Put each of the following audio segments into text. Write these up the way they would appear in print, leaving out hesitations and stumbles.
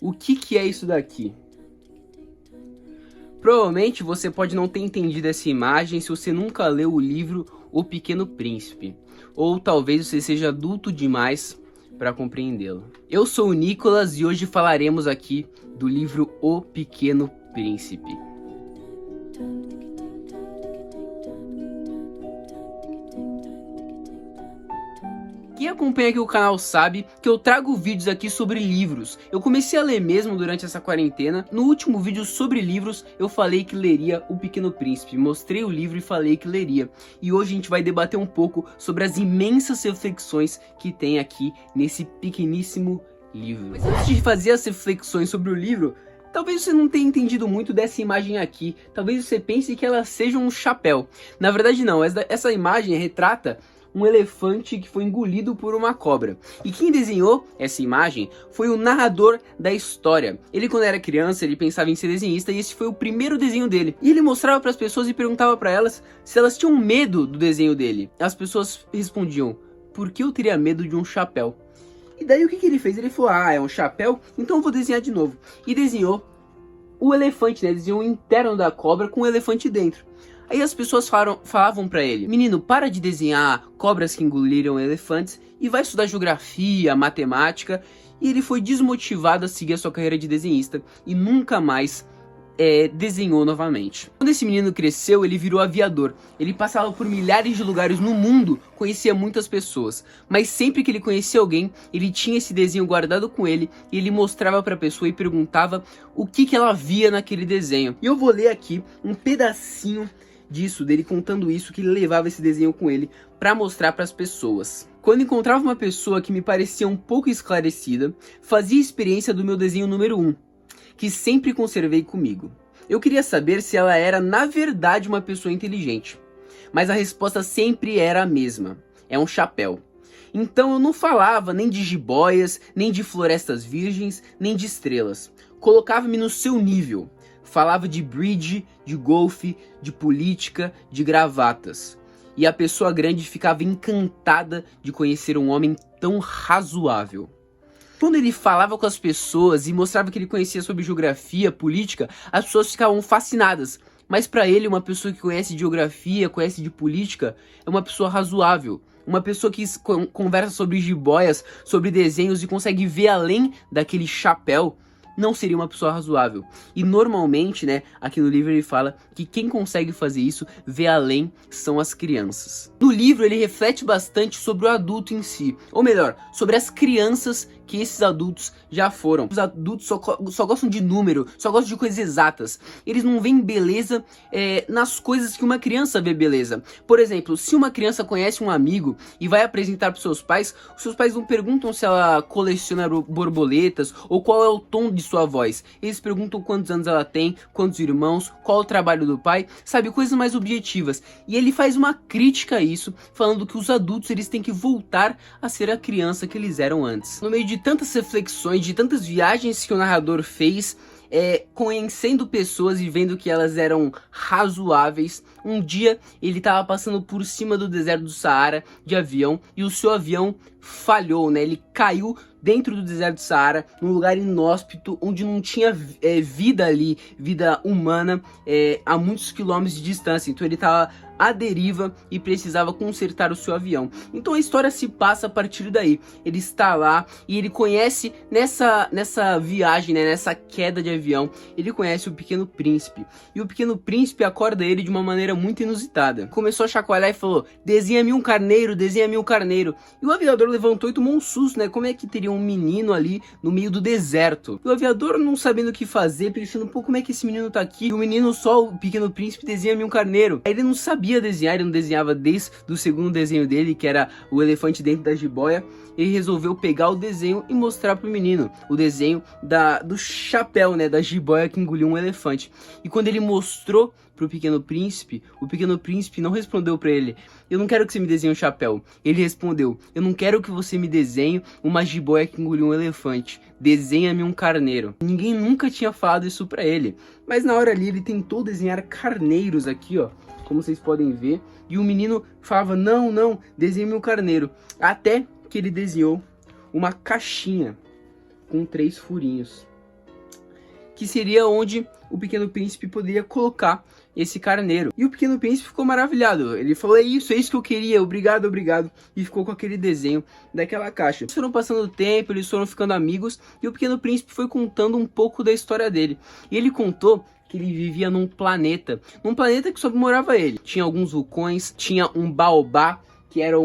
O que é isso daqui? Provavelmente você pode não ter entendido essa imagem se você nunca leu o livro O Pequeno Príncipe, ou talvez você seja adulto demais para compreendê-lo. Eu sou o Nicolas e hoje falaremos aqui do livro O Pequeno Príncipe. Quem acompanha aqui o canal sabe que eu trago vídeos aqui sobre livros. Eu comecei a ler mesmo durante essa quarentena. No último vídeo sobre livros, eu falei que leria O Pequeno Príncipe. Mostrei o livro e falei que leria. E hoje a gente vai debater um pouco sobre as imensas reflexões que tem aqui nesse pequeníssimo livro. Mas antes de fazer as reflexões sobre o livro, talvez você não tenha entendido muito dessa imagem aqui. Talvez você pense que ela seja um chapéu. Na verdade não, essa imagem retrata um elefante que foi engolido por uma cobra. E quem desenhou essa imagem foi o narrador da história. Ele, quando era criança, ele pensava em ser desenhista e esse foi o primeiro desenho dele. E ele mostrava para as pessoas e perguntava para elas se elas tinham medo do desenho dele. As pessoas respondiam: por que eu teria medo de um chapéu? E daí o que ele fez? Ele falou: ah, é um chapéu? Então eu vou desenhar de novo. E desenhou o elefante, né? Desenhou o interno da cobra com o elefante dentro. Aí as pessoas falavam pra ele: menino, para de desenhar cobras que engoliram elefantes e vai estudar geografia, matemática. E ele foi desmotivado a seguir a sua carreira de desenhista e nunca mais desenhou novamente. Quando esse menino cresceu, ele virou aviador. Ele passava por milhares de lugares no mundo, conhecia muitas pessoas. Mas sempre que ele conhecia alguém, ele tinha esse desenho guardado com ele e ele mostrava pra pessoa e perguntava o que ela via naquele desenho. E eu vou ler aqui um pedacinho disso, dele contando isso, que ele levava esse desenho com ele para mostrar para as pessoas. Quando encontrava uma pessoa que me parecia um pouco esclarecida, fazia experiência do meu desenho número 1, que sempre conservei comigo. Eu queria saber se ela era na verdade uma pessoa inteligente, mas a resposta sempre era a mesma: é um chapéu. Então eu não falava nem de jiboias, nem de florestas virgens, nem de estrelas. Colocava-me no seu nível. Falava de bridge, de golfe, de política, de gravatas. E a pessoa grande ficava encantada de conhecer um homem tão razoável. Quando ele falava com as pessoas e mostrava que ele conhecia sobre geografia, política, as pessoas ficavam fascinadas. Mas para ele, uma pessoa que conhece de geografia, conhece de política, é uma pessoa razoável. Uma pessoa que conversa sobre jiboias, sobre desenhos e consegue ver além daquele chapéu, não seria uma pessoa razoável. E normalmente, né, aqui no livro ele fala que quem consegue fazer isso, ver além, são as crianças. No livro ele reflete bastante sobre o adulto em si, ou melhor, sobre as crianças que esses adultos já foram. Os adultos só gostam de número, só gostam de coisas exatas. Eles não veem beleza nas coisas que uma criança vê beleza. Por exemplo, se uma criança conhece um amigo e vai apresentar para os seus pais não perguntam se ela coleciona borboletas ou qual é o tom de sua voz. Eles perguntam quantos anos ela tem, quantos irmãos, qual é o trabalho do pai, sabe, coisas mais objetivas. E ele faz uma crítica a isso, falando que os adultos eles têm que voltar a ser a criança que eles eram antes. No meio de tantas reflexões, de tantas viagens que o narrador fez, conhecendo pessoas e vendo que elas eram razoáveis, um dia ele estava passando por cima do deserto do Saara de avião e o seu avião falhou, né? Ele caiu dentro do deserto do Saara, num lugar inóspito, onde não tinha vida ali, vida humana, a muitos quilômetros de distância. Então ele estava à deriva e precisava consertar o seu avião. Então a história se passa a partir daí. Ele está lá e ele conhece nessa viagem, né, nessa queda de avião, ele conhece o Pequeno Príncipe. E o Pequeno Príncipe acorda ele de uma maneira muito inusitada. Começou a chacoalhar e falou: desenha-me um carneiro, desenha-me um carneiro. E o aviador levantou e tomou um susto, né? Como é que teria um menino ali no meio do deserto? E o aviador, não sabendo o que fazer, pensando: pô, como é que esse menino tá aqui? E o menino só, o Pequeno Príncipe, desenha-me um carneiro. Aí ele não sabia desenhar, ele não desenhava desde o segundo desenho dele, que era o elefante dentro da jiboia. Ele resolveu pegar o desenho e mostrar pro menino o desenho do chapéu, né, da jiboia que engoliu um elefante. E quando ele mostrou pro Pequeno Príncipe, o Pequeno Príncipe não respondeu pra ele: eu não quero que você me desenhe um chapéu. Ele respondeu: eu não quero que você me desenhe uma jiboia que engoliu um elefante. Desenha-me um carneiro. Ninguém nunca tinha falado isso pra ele. Mas na hora ali ele tentou desenhar carneiros aqui, ó, como vocês podem ver. E o menino falava: não, não, desenhe-me um carneiro. Até que ele desenhou uma caixinha com 3 furinhos. que seria onde o Pequeno Príncipe poderia colocar esse carneiro. E o Pequeno Príncipe ficou maravilhado. Ele falou: é isso que eu queria, obrigado, obrigado. E ficou com aquele desenho daquela caixa. Eles foram passando o tempo, eles foram ficando amigos, e o Pequeno Príncipe foi contando um pouco da história dele. E ele contou que ele vivia num planeta que só morava ele. Tinha alguns vulcões, tinha um baobá, que era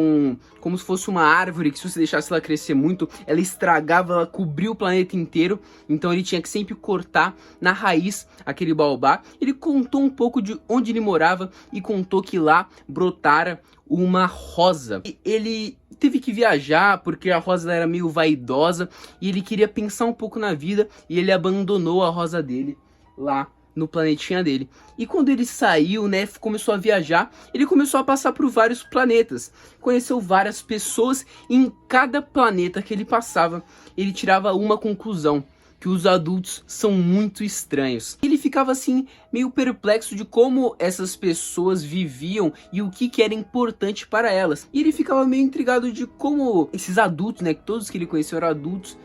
como se fosse uma árvore que, se você deixasse ela crescer muito, ela estragava, ela cobria o planeta inteiro. Então ele tinha que sempre cortar na raiz aquele baobá. Ele contou um pouco de onde ele morava e contou que lá brotara uma rosa. E ele teve que viajar porque a rosa era meio vaidosa e ele queria pensar um pouco na vida, e ele abandonou a rosa dele lá no planetinha dele. E quando ele saiu, né, começou a viajar, ele começou a passar por vários planetas, conheceu várias pessoas, e em cada planeta que ele passava, ele tirava uma conclusão: que os adultos são muito estranhos. Ele ficava assim, meio perplexo de como essas pessoas viviam e o que era importante para elas. E ele ficava meio intrigado de como esses adultos, né, que todos que ele conheceu eram adultos,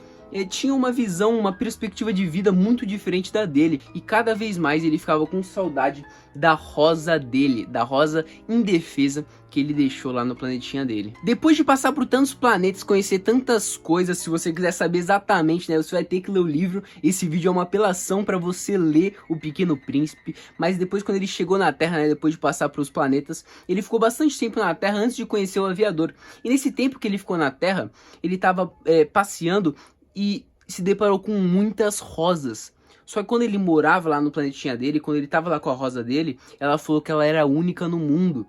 tinha uma visão, uma perspectiva de vida muito diferente da dele. E cada vez mais ele ficava com saudade da rosa dele, da rosa indefesa que ele deixou lá no planetinha dele. Depois de passar por tantos planetas, conhecer tantas coisas, se você quiser saber exatamente, né, você vai ter que ler o livro. Esse vídeo é uma apelação para você ler O Pequeno Príncipe. Mas depois, quando ele chegou na Terra, né, depois de passar pelos planetas, ele ficou bastante tempo na Terra antes de conhecer o aviador. E nesse tempo que ele ficou na Terra, ele estava passeando e se deparou com muitas rosas. Só que quando ele morava lá no planetinha dele, quando ele tava lá com a rosa dele, ela falou que ela era única no mundo.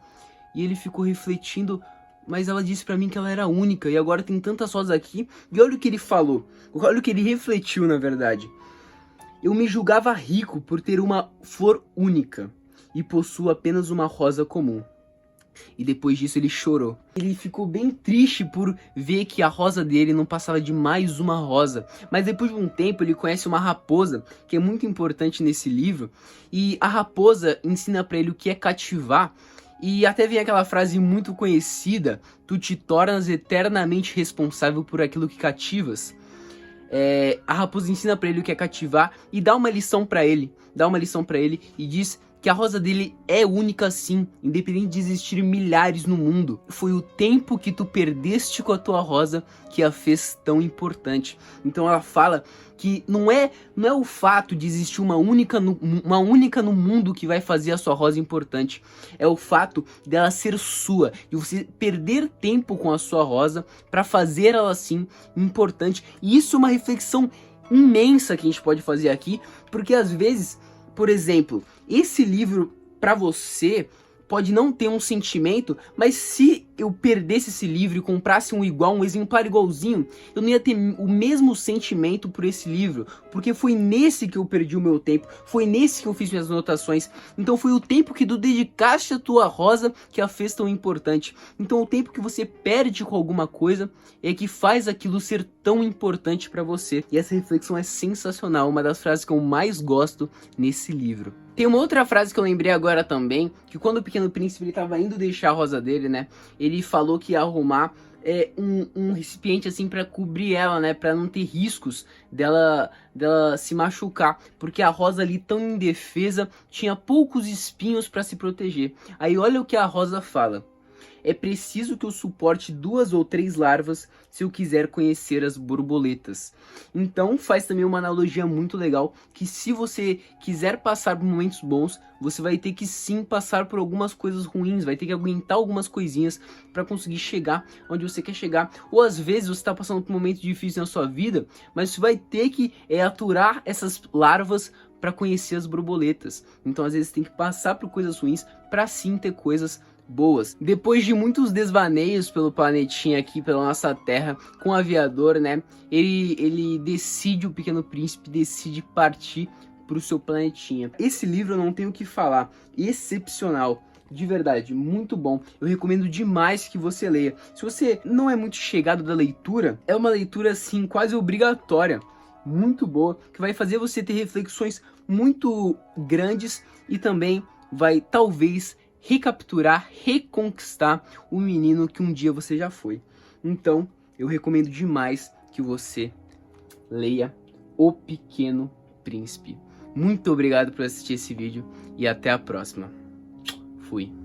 E ele ficou refletindo: mas ela disse pra mim que ela era única, e agora tem tantas rosas aqui. E olha o que ele falou, olha o que ele refletiu, na verdade: eu me julgava rico por ter uma flor única e possuo apenas uma rosa comum. E depois disso ele chorou. Ele ficou bem triste por ver que a rosa dele não passava de mais uma rosa. Mas depois de um tempo ele conhece uma raposa, que é muito importante nesse livro. E a raposa ensina pra ele o que é cativar. E até vem aquela frase muito conhecida: tu te tornas eternamente responsável por aquilo que cativas. A raposa ensina pra ele o que é cativar e dá uma lição pra ele. E diz que a rosa dele é única sim, independente de existir milhares no mundo. Foi o tempo que tu perdeste com a tua rosa que a fez tão importante. Então ela fala que não é o fato de existir uma única no mundo que vai fazer a sua rosa importante. É o fato dela ser sua, de você perder tempo com a sua rosa para fazer ela assim importante. E isso é uma reflexão imensa que a gente pode fazer aqui, porque às vezes, por exemplo, esse livro pra você pode não ter um sentimento, mas se eu perdesse esse livro e comprasse um igual, um exemplar igualzinho, eu não ia ter o mesmo sentimento por esse livro, porque foi nesse que eu perdi o meu tempo, foi nesse que eu fiz minhas anotações. Então foi o tempo que tu dedicaste à tua rosa que a fez tão importante. Então o tempo que você perde com alguma coisa é que faz aquilo ser tão importante pra você. E essa reflexão é sensacional, uma das frases que eu mais gosto nesse livro. Tem uma outra frase que eu lembrei agora também, que quando o Pequeno Príncipe ele tava indo deixar a rosa dele, né, ele falou que ia arrumar um recipiente assim pra cobrir ela, né, pra não ter riscos dela se machucar, porque a rosa ali tão indefesa tinha poucos espinhos pra se proteger. Aí olha o que a rosa fala: é preciso que eu suporte 2 ou 3 larvas se eu quiser conhecer as borboletas. Então faz também uma analogia muito legal, que se você quiser passar por momentos bons, você vai ter que sim passar por algumas coisas ruins, vai ter que aguentar algumas coisinhas para conseguir chegar onde você quer chegar. Ou às vezes você está passando por momentos difíceis na sua vida, mas você vai ter que aturar essas larvas para conhecer as borboletas. Então às vezes tem que passar por coisas ruins para sim ter coisas boas. Depois de muitos desvaneios pelo planetinha aqui, pela nossa Terra, com o aviador, né, ele decide, o Pequeno Príncipe decide partir pro seu planetinha. Esse livro eu não tenho o que falar, excepcional. De verdade, muito bom. Eu recomendo demais que você leia. Se você não é muito chegado da leitura, é uma leitura assim quase obrigatória, muito boa, que vai fazer você ter reflexões muito grandes e também vai talvez recapturar, reconquistar o menino que um dia você já foi. Então, eu recomendo demais que você leia O Pequeno Príncipe. Muito obrigado por assistir esse vídeo e até a próxima. Fui.